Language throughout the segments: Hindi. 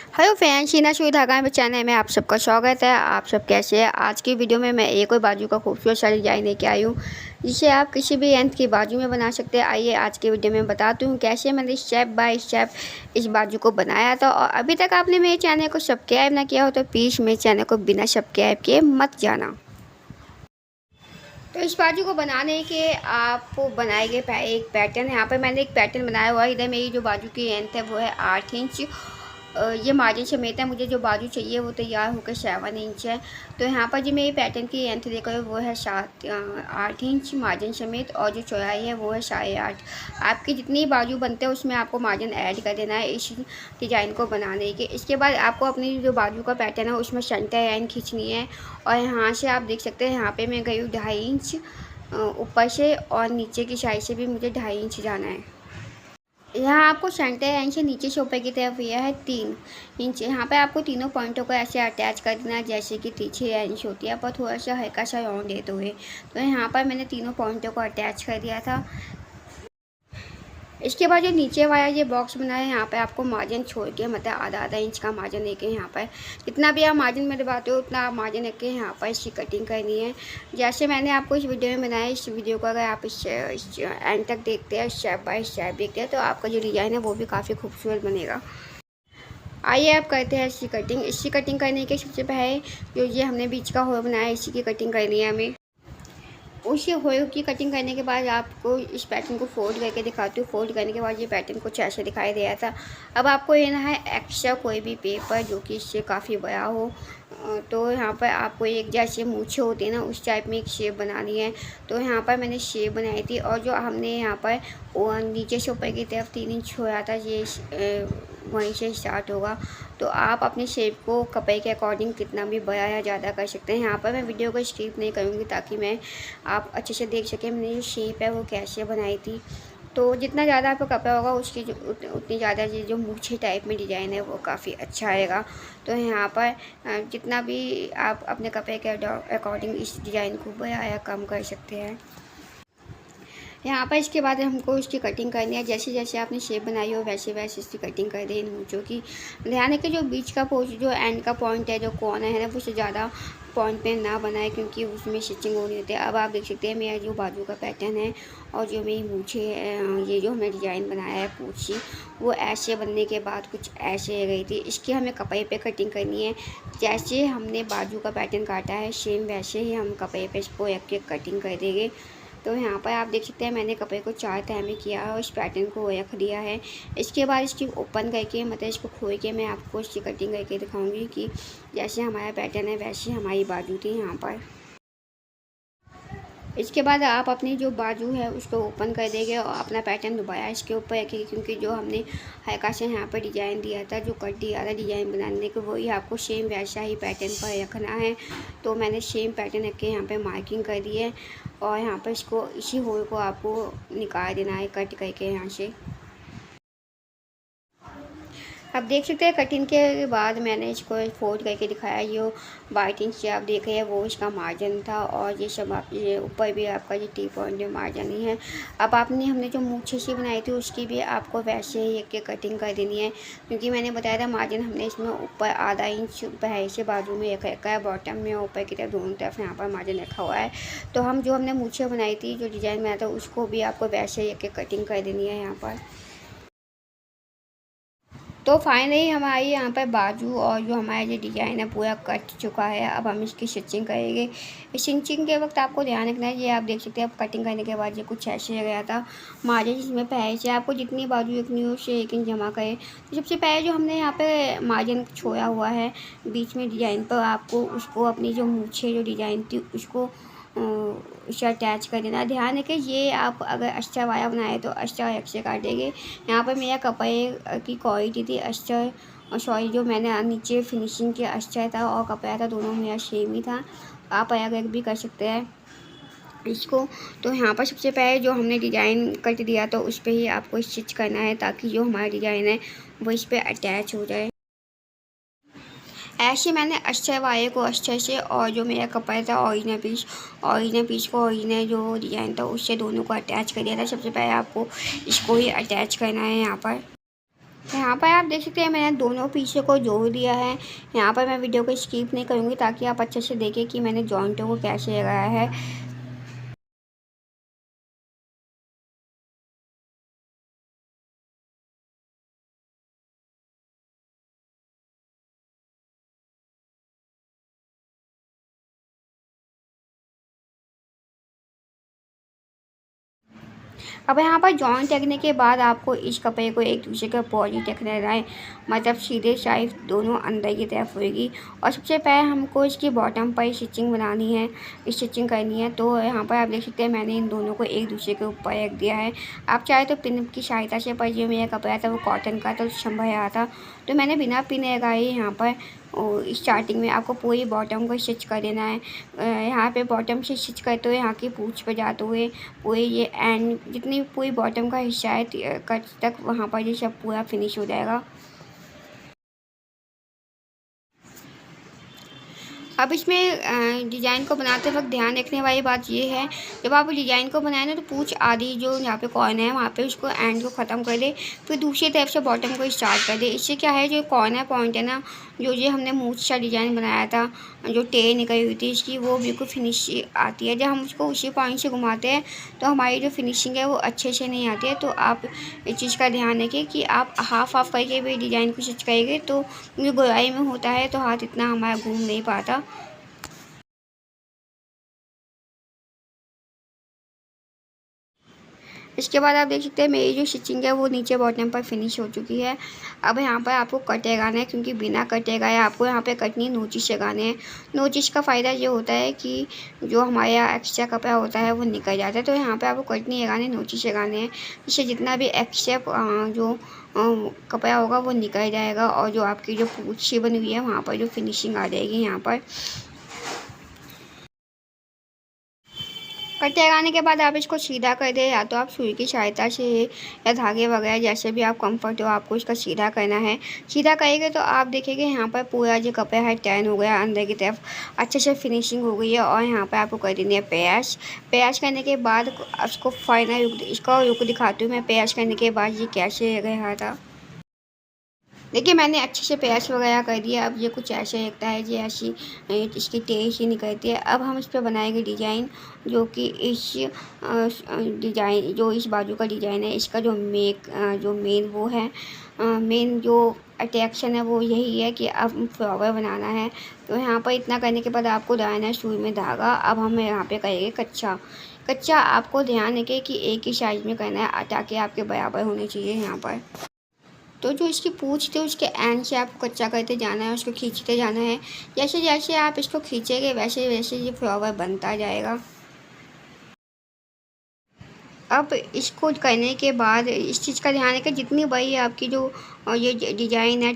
हेलो फ्रेंड्स, शीना सुई धागा में चैनल में आप सबका स्वागत है। आप सब कैसे हैं? आज की वीडियो में मैं एक और बाजू का खूबसूरत सा डिजाइन लेके आई हूँ, जिसे आप किसी भी लेंथ की बाजू में बना सकते हैं। आइए आज की वीडियो में बताती हूँ कैसे मैंने स्टेप बाय स्टेप इस बाजू को बनाया था। और अभी तक आपने मेरे चैनल को सब्सक्राइब ना किया हो तो प्लीज़ मेरे चैनल को बिना सब्सक्राइब किए मत जाना। तो इस बाजू को बनाने के आपको बनाएंगे एक पैटर्न। यहाँ पर मैंने एक पैटर्न बनाया हुआ है। इधर मेरी जो बाजू की लेंथ है वो है 8 इंच। ये मार्जिन समेत है। मुझे जो बाजू चाहिए वो तैयार होकर 7 इंच है। तो यहाँ पर जो मेरी पैटर्न की लेंथ देखो वो है 8 इंच मार्जिन समेत, और जो चौड़ाई है वो है 8.5। आपकी जितनी बाजू बनते हैं उसमें आपको मार्जिन ऐड कर देना है इस डिज़ाइन को बनाने के। इसके बाद आपको अपनी जो बाजू का पैटर्न है उसमें सेंटर लाइन खींचनी है। और यहाँ से आप देख सकते हैं, यहाँ पे मैं गई हूँ 2.5 इंच ऊपर से, और नीचे की साइड से भी मुझे 2.5 इंच जाना है। यहाँ आपको सेंटर लाइन से नीचे से ऊपर की तरफ यह है 3 इंच। यहाँ पे आपको तीनों पॉइंटों को ऐसे अटैच कर देना है जैसे कि तिरछी लाइन होती है, पर थोड़ा सा हल्का सा राउंड देते हुए। तो यहाँ पर मैंने तीनों पॉइंटों को अटैच कर दिया था। इसके बाद जो नीचे वाला ये बॉक्स बना है, यहाँ पे आपको मार्जिन छोड़ के मतलब आधा इंच का मार्जिन लेके यहाँ पर जितना भी आप मार्जिन में दबाते हो उतना आप मार्जिन लेके यहाँ पर इसकी कटिंग करनी है। जैसे मैंने आपको इस वीडियो में बनाया, इस वीडियो को अगर आप इस एंड तक देखते हैं, स्टेप बाय स्टेप देखते हैं, तो आपका जो डिज़ाइन है वो भी काफ़ी खूबसूरत बनेगा। आइए आप करते हैं इसकी कटिंग। इसकी कटिंग करने के सबसे पहले जो ये हमने बीच का होल बनाया है, इसी की कटिंग करनी है हमें। उस होल की कटिंग करने के बाद आपको इस पैटर्न को फोल्ड करके दिखाती हूँ। फोल्ड करने के बाद ये पैटर्न कुछ ऐसे दिखाई दे रहा था। अब आपको लेना है एक्स्ट्रा कोई भी पेपर जो कि इससे काफ़ी बड़ा हो। तो यहाँ पर आपको एक जैसे मूछे होती है ना, उस टाइप में एक शेप बनानी है। तो यहाँ पर मैंने शेप बनाई थी, और जो हमने यहाँ पर नीचे से ऊपर की तरफ 3 इंच छोड़ा था, ये वहीं से स्टार्ट होगा। तो आप अपने शेप को कपड़े के अकॉर्डिंग कितना भी बड़ा या ज़्यादा कर सकते हैं। यहाँ पर मैं वीडियो को स्किप नहीं करूँगी ताकि मैं आप अच्छे से देख सकें मैंने जो शेप है वो कैसे बनाई थी। तो जितना ज़्यादा आपका कपड़ा होगा उसकी जो उतनी ज़्यादा ये जो मूछे टाइप में डिज़ाइन है वो काफ़ी अच्छा आएगा। तो यहाँ पर जितना भी आप अपने कपड़े के अकॉर्डिंग इस डिज़ाइन को बड़ा या कम कर सकते हैं। यहाँ पर इसके बाद हमको इसकी कटिंग करनी है। जैसे जैसे आपने शेप बनाई हो वैसे वैसे इसकी कटिंग कर दें इन मूँछों की। ध्यान रखें जो बीच का जो एंड का पॉइंट है, जो कॉर्नर है ना, वो उससे ज़्यादा पॉइंट पे ना बनाए क्योंकि उसमें स्टिचिंग होनी होती है। अब आप देख सकते हैं मेरा जो बाजू का पैटर्न है और जो मेरी मूँछें ये जो हमने डिज़ाइन बनाया है पूछी, वो ऐसे बनने के बाद कुछ ऐसे रह गई थी। इसकी हमें कपड़े पे कटिंग करनी है। जैसे हमने बाजू का पैटर्न काटा है सेम वैसे ही हम कपड़े पे इसको एक एक कटिंग कर देंगे। तो यहाँ पर आप देख सकते हैं मैंने कपड़े को 4 तह में किया है और इस पैटर्न को रख दिया है। इसके बाद इसकी ओपन करके मतलब इसको खोल के मैं आपको इसकी कटिंग करके दिखाऊंगी कि जैसे हमारा पैटर्न है वैसे हमारी बाजू थी यहाँ पर। इसके बाद आप अपनी जो बाजू है उसको ओपन कर देंगे और अपना पैटर्न दोबारा इसके ऊपर रखेंगे, क्योंकि जो हमने हल्का से यहाँ पर डिज़ाइन दिया था, जो कट दिया था डिज़ाइन बनाने को, वही आपको सेम वैसा ही पैटर्न पर रखना है। तो मैंने सेम पैटर्न रख के यहाँ पे मार्किंग कर दी है, और यहाँ पर इसको इसी होल को आपको निकाल देना है कट करके यहाँ से। आप देख सकते हैं कटिंग के बाद मैंने इसको फोल्ड करके दिखाया। ये वाइट इंच आप देख रहे हैं वो इसका मार्जिन था, और ये सब आप ये ऊपर भी आपका ये टी पॉइंट मार्जिन ही है। अब आपने हमने जो मूछे सी बनाई थी उसकी भी आपको वैसे ही एक कटिंग कर देनी है, क्योंकि मैंने बताया था मार्जिन हमने इसमें ऊपर आधा इंच पहले से बाजू में एक रखा है, बॉटम में ऊपर की तरफ दोनों तरफ यहाँ पर मार्जिन रखा हुआ है। तो हम जो हमने मूछे बनाई थी, जो डिज़ाइन बनाया था, उसको भी आपको वैसे ही एक कटिंग कर देनी है यहाँ पर। तो फाइनली हमारी यहाँ पर बाजू और जो हमारा ये डिज़ाइन है पूरा कट चुका है। अब हम इसकी स्टिचिंग करेंगे। स्टिचिंग के वक्त आपको ध्यान रखना है, ये आप देख सकते हैं अब कटिंग करने के बाद ये कुछ ऐसे रह गया था मार्जिन, जिसमें पहले से आपको जितनी बाजू रखनी हो उससे 1 इंच जमा करें। तो सबसे पहले जो हमने यहाँ पे मार्जिन छोड़ा हुआ है बीच में डिज़ाइन पर, आपको उसको अपनी जो मूछे जो डिज़ाइन थी उसको उसे अटैच कर देना। ध्यान रखें ये आप अगर अस्तर वाला बनाए तो अस्तर एक से काटेंगे। यहाँ पर मेरा कपड़े की क्वालिटी थी अस्तर, सॉरी जो मैंने नीचे फिनिशिंग के अस्तर था और कपड़ा था, दोनों मेरा सेम ही था। आप अलग भी कर सकते हैं इसको। तो यहाँ पर सबसे पहले जो हमने डिज़ाइन कट दिया तो उस पर ही आपको स्टिच करना है, ताकि जो हमारा डिज़ाइन है वो इस पर अटैच हो जाए। ऐसे मैंने अस्तर वाले को अस्तर से और जो मेरा कपड़ा था ओरिजिनल पीस को ओरिजिनल जो डिज़ाइन था उससे दोनों को अटैच कर दिया था। सबसे पहले आपको इसको ही अटैच करना है यहाँ पर। यहाँ पर आप देख सकते हैं मैंने दोनों पीसों को जोड़ दिया है। यहाँ पर मैं वीडियो को स्किप नहीं करूँगी ताकि आप अच्छे से देखें कि मैंने जॉइंटों को कैसे लगाया है। अब यहाँ पर जॉइंट रखने के बाद आपको इस कपड़े को एक दूसरे के अपोजिट रखना है, मतलब सीधे साइड दोनों अंदर की तरफ होगी। और सबसे पहले हमको इसकी बॉटम पर स्टिचिंग बनानी है, स्टिचिंग करनी है। तो यहाँ पर आप देख सकते हैं मैंने इन दोनों को एक दूसरे के ऊपर रख दिया है। आप चाहे तो पिन की सहायता से, पर जो मेरा कपड़ा था वो कॉटन का तो संभल रहा था, तो मैंने बिना पिन लगाए यहाँ पर और स्टार्टिंग में आपको पूरी बॉटम को स्टिच कर देना है। यहाँ पे बॉटम से स्टिच करते हुए यहाँ की पूंछ पे जाते हुए पूरी ये एंड जितनी पूरी बॉटम का हिस्सा है कट तक, वहाँ पर ये सब पूरा फिनिश हो जाएगा। अब इसमें डिज़ाइन को बनाते वक्त ध्यान रखने वाली बात ये है, जब आप डिज़ाइन को बनाए ना तो पूंछ आधी जो यहाँ पे कॉर्नर है वहाँ पे उसको एंड को ख़त्म कर दे, फिर दूसरी तरफ से बॉटम को स्टार्ट कर दे। इससे क्या है, जो कॉर्नर पॉइंट है ना, जो ये हमने मूंछ का डिज़ाइन बनाया था, जो टेढ़ निकली हुई थी इसकी, वो बिल्कुल फिनिश आती है। जब हम उसको उसी पॉइंट से घुमाते हैं तो हमारी जो फिनिशिंग है वो अच्छे से नहीं आती है। तो आप इस चीज़ का ध्यान रखें कि आप हाफ करके भी डिज़ाइन को स्टिच करेंगे तो जो गोलाई में होता है तो हाथ इतना हमारा घूम नहीं पाता। इसके बाद आप देख सकते हैं मेरी जो स्टिचिंग है वो नीचे बॉटम पर फिनिश हो चुकी है। अब यहाँ पर आपको कट लगाना है, क्योंकि बिना कट लगाए आपको यहाँ पे कट नहीं, नोचिश लगाने हैं। नोचिश का फ़ायदा ये होता है कि जो हमारा एक्स्ट्रा कपड़ा होता है वो निकल जाता है। तो यहाँ पे आपको कट नहीं लगाने, नोचिश लगाने हैं, जिससे जितना भी एक्स्ट्रा जो कपड़ा होगा वो निकल जाएगा और जो आपकी जो पूंछी बनी हुई है वहाँ पर जो फिनिशिंग आ जाएगी। यहाँ पर कट लगाने के बाद आप इसको सीधा कर दें, या तो आप सुई की सहायता से या धागे वगैरह जैसे भी आप कंफर्ट हो आपको इसका सीधा करना है। सीधा करेंगे तो आप देखेंगे यहाँ पर पूरा जो कपड़ा है टर्न हो गया, अंदर की तरफ अच्छे से फिनिशिंग हो गई है। और यहाँ पर आपको कर देनी है पैच। पैच करने के बाद उसको फाइनल इसका रुक दिखाती हूँ मैं पैच करने के बाद ये कैसे रहा था। देखिए मैंने अच्छे से प्याज वगैरह कर दिया। अब ये कुछ ऐसे लगता है जी, ऐसी इसकी तेज ही निकलती है। अब हम इस पर बनाएंगे डिज़ाइन, जो कि इस डिज़ाइन जो इस बाजू का डिज़ाइन है इसका जो मेन वो है, मेन जो अट्रैक्शन है वो यही है कि अब फ्लावर बनाना है। तो यहाँ पर इतना करने के बाद आपको डालना है सुई में धागा। अब हम यहाँ पे करेंगे कच्चा। कच्चा आपको ध्यान रखें कि एक ही साइज में करना है ताकि आपके बराबर होने चाहिए यहाँ पर। तो जो इसकी पूँछ थी उसके एंड से आपको कच्चा करते जाना है, उसको खींचते जाना है। जैसे जैसे आप इसको खींचेंगे वैसे वैसे ये फ्लावर बनता जाएगा। अब इसको करने के बाद इस चीज़ का ध्यान रखें, जितनी बड़ी आपकी जो ये डिज़ाइन है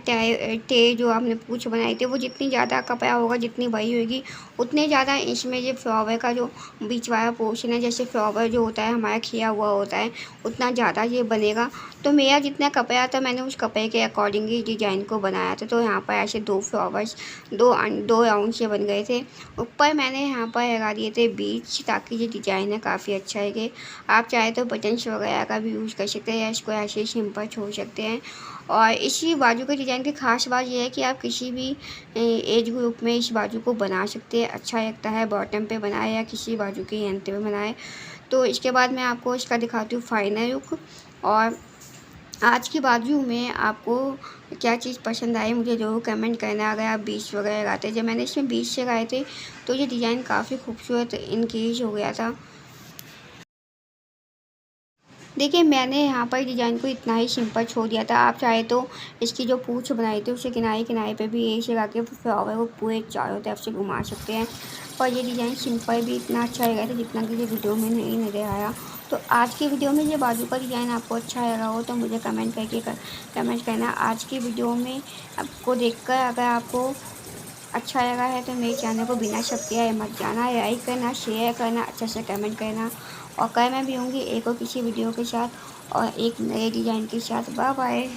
टे जो आपने पूँछ बनाई थी, वो जितनी ज़्यादा कपड़ा होगा जितनी बड़ी होगी उतने ज़्यादा इसमें ये फ्लावर का जो बीच वाला पोर्शन है, जैसे फ्लावर जो होता है हमारा खिया हुआ होता है, उतना ज़्यादा ये बनेगा। तो मेरा जितना कपड़ा था मैंने उस कपड़े के अकॉर्डिंग ही डिज़ाइन को बनाया था। तो यहाँ पर ऐसे 2 फ्लावर्स 2 राउंड से बन गए थे। ऊपर मैंने यहाँ पर लगा दिए थे बीच, ताकि ये डिज़ाइन है काफ़ी अच्छा है। आप चाहे तो बटन्स वगैरह का भी यूज़ कर सकते हैं या इसको ऐसे ही सिंपल छोड़ सकते हैं। और इसी बाजू के डिज़ाइन की ख़ास बात यह है कि आप किसी भी एज ग्रुप में इस बाजू को बना सकते हैं, अच्छा लगता है। बॉटम पे बनाए या किसी बाजू के एंड पे बनाए। तो इसके बाद मैं आपको इसका दिखाती हूँ फाइनल लुक। और आज की बाजू में आपको क्या चीज़ पसंद आई मुझे ज़रूर कमेंट करना। अगर आप बीच वगैरह लगाते, जब मैंने इसमें बीच से लगाए थे तो ये डिज़ाइन काफ़ी खूबसूरत इंक्रीज हो गया था। देखिए मैंने यहाँ पर डिज़ाइन को इतना ही सिंपल छोड़ दिया था। आप चाहे तो इसकी जो पूँछ बनाई थी उसे किनारे किनारे पे भी यही लगा के फ्लावर को पूरे चारों तरफ से घुमा सकते हैं। पर ये डिज़ाइन सिंपल भी इतना अच्छा लगा था जितना कि ये वीडियो में नहीं नज़र आया। तो आज की वीडियो में ये बाजू का डिज़ाइन आपको अच्छा लगा हो तो मुझे कमेंट कमेंट करना। आज की वीडियो में आपको देखकर अगर आपको अच्छा लगा है तो मेरे चैनल को बिना सब्सक्राइब मत जाना, लाइक करना, शेयर करना, अच्छा से कमेंट करना। और कल मैं भी होंगी एक और किसी वीडियो के साथ और एक नए डिज़ाइन के साथ। Bye bye.